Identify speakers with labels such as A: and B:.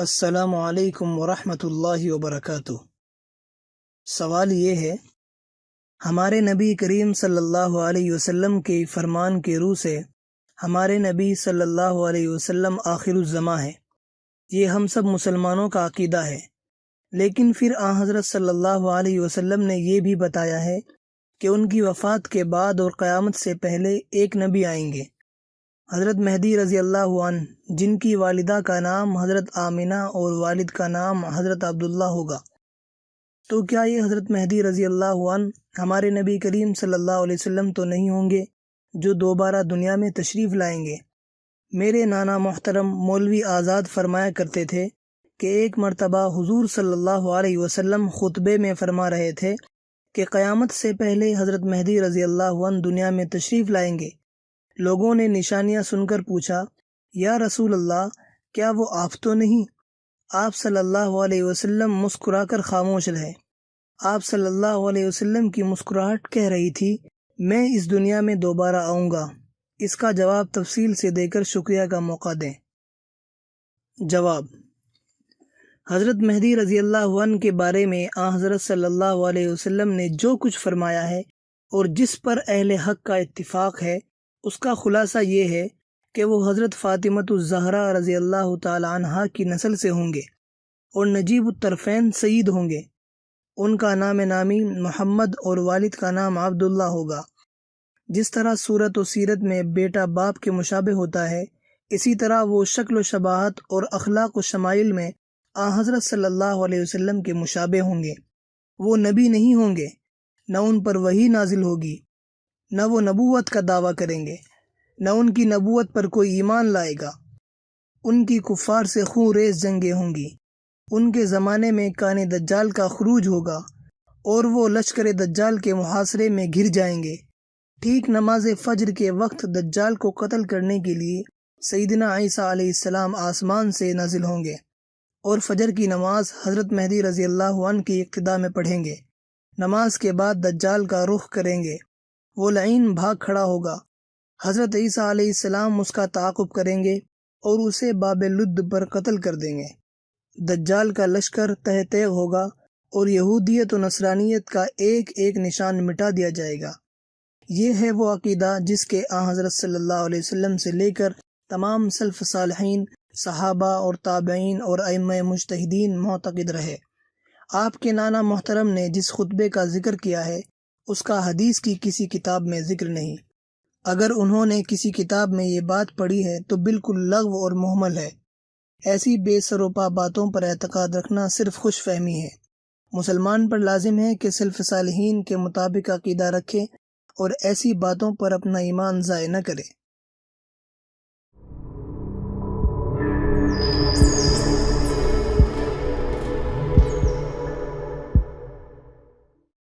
A: السلام علیکم ورحمۃ اللہ وبرکاتہ۔ سوال یہ ہے، ہمارے نبی کریم صلی اللہ علیہ وسلم کے فرمان کے روح سے ہمارے نبی صلی اللہ علیہ وسلم آخر الزماں ہے، یہ ہم سب مسلمانوں کا عقیدہ ہے، لیکن پھر حضرت صلی اللہ علیہ وسلم نے یہ بھی بتایا ہے کہ ان کی وفات کے بعد اور قیامت سے پہلے ایک نبی آئیں گے، حضرت مہدی رضی اللہ عنہ، جن کی والدہ کا نام حضرت آمنہ اور والد کا نام حضرت عبداللہ ہوگا۔ تو کیا یہ حضرت مہدی رضی اللہ عنہ ہمارے نبی کریم صلی اللہ علیہ وسلم تو نہیں ہوں گے جو دوبارہ دنیا میں تشریف لائیں گے؟ میرے نانا محترم مولوی آزاد فرمایا کرتے تھے کہ ایک مرتبہ حضور صلی اللہ علیہ وسلم خطبے میں فرما رہے تھے کہ قیامت سے پہلے حضرت مہدی رضی اللہ عنہ دنیا میں تشریف لائیں گے۔ لوگوں نے نشانیاں سن کر پوچھا، یا رسول اللہ، کیا وہ آپ تو نہیں؟ آپ صلی اللہ علیہ وسلم مسکرا کر خاموش رہے۔ آپ صلی اللہ علیہ وسلم کی مسکراہٹ کہہ رہی تھی، میں اس دنیا میں دوبارہ آؤں گا۔ اس کا جواب تفصیل سے دے کر شکریہ کا موقع دیں۔ جواب: حضرت مہدی رضی اللہ عنہ کے بارے میں حضرت صلی اللہ علیہ وسلم نے جو کچھ فرمایا ہے اور جس پر اہل حق کا اتفاق ہے، اس کا خلاصہ یہ ہے کہ وہ حضرت فاطمۃ الزہرا رضی اللہ تعالی عنہا کی نسل سے ہوں گے اور نجیب الطرفین سید ہوں گے۔ ان کا نام نامی محمد اور والد کا نام عبداللہ ہوگا۔ جس طرح صورت و سیرت میں بیٹا باپ کے مشابہ ہوتا ہے، اسی طرح وہ شکل و شباہت اور اخلاق و شمائل میں حضرت صلی اللہ علیہ وسلم کے مشابہ ہوں گے۔ وہ نبی نہیں ہوں گے، نہ ان پر وحی نازل ہوگی، نہ وہ نبوت کا دعویٰ کریں گے، نہ ان کی نبوت پر کوئی ایمان لائے گا۔ ان کی کفار سے خون ریز جنگیں ہوں گی۔ ان کے زمانے میں کان دجال کا خروج ہوگا اور وہ لشکر دجال کے محاصرے میں گھر جائیں گے۔ ٹھیک نماز فجر کے وقت دجال کو قتل کرنے کے لیے سیدنا عیسیٰ علیہ السلام آسمان سے نازل ہوں گے اور فجر کی نماز حضرت مہدی رضی اللہ عنہ کی اقتداء میں پڑھیں گے۔ نماز کے بعد دجال کا رخ کریں گے، وہ لعین بھاگ کھڑا ہوگا۔ حضرت عیسیٰ علیہ السلام اس کا تعاقب کریں گے اور اسے باب لد پر قتل کر دیں گے۔ دجال کا لشکر تہ تیغ ہوگا اور یہودیت و نصرانیت کا ایک ایک نشان مٹا دیا جائے گا۔ یہ ہے وہ عقیدہ جس کے حضرت صلی اللہ علیہ وسلم سے لے کر تمام سلف صالحین، صحابہ اور تابعین اور ائمہ مجتہدین معتقد رہے۔ آپ کے نانا محترم نے جس خطبے کا ذکر کیا ہے، اس کا حدیث کی کسی کتاب میں ذکر نہیں۔ اگر انہوں نے کسی کتاب میں یہ بات پڑھی ہے تو بالکل لغو اور مہمل ہے۔ ایسی بے سروپا باتوں پر اعتقاد رکھنا صرف خوش فہمی ہے۔ مسلمان پر لازم ہے کہ سلف صالحین کے مطابق عقیدہ رکھے اور ایسی باتوں پر اپنا ایمان ضائع نہ کرے۔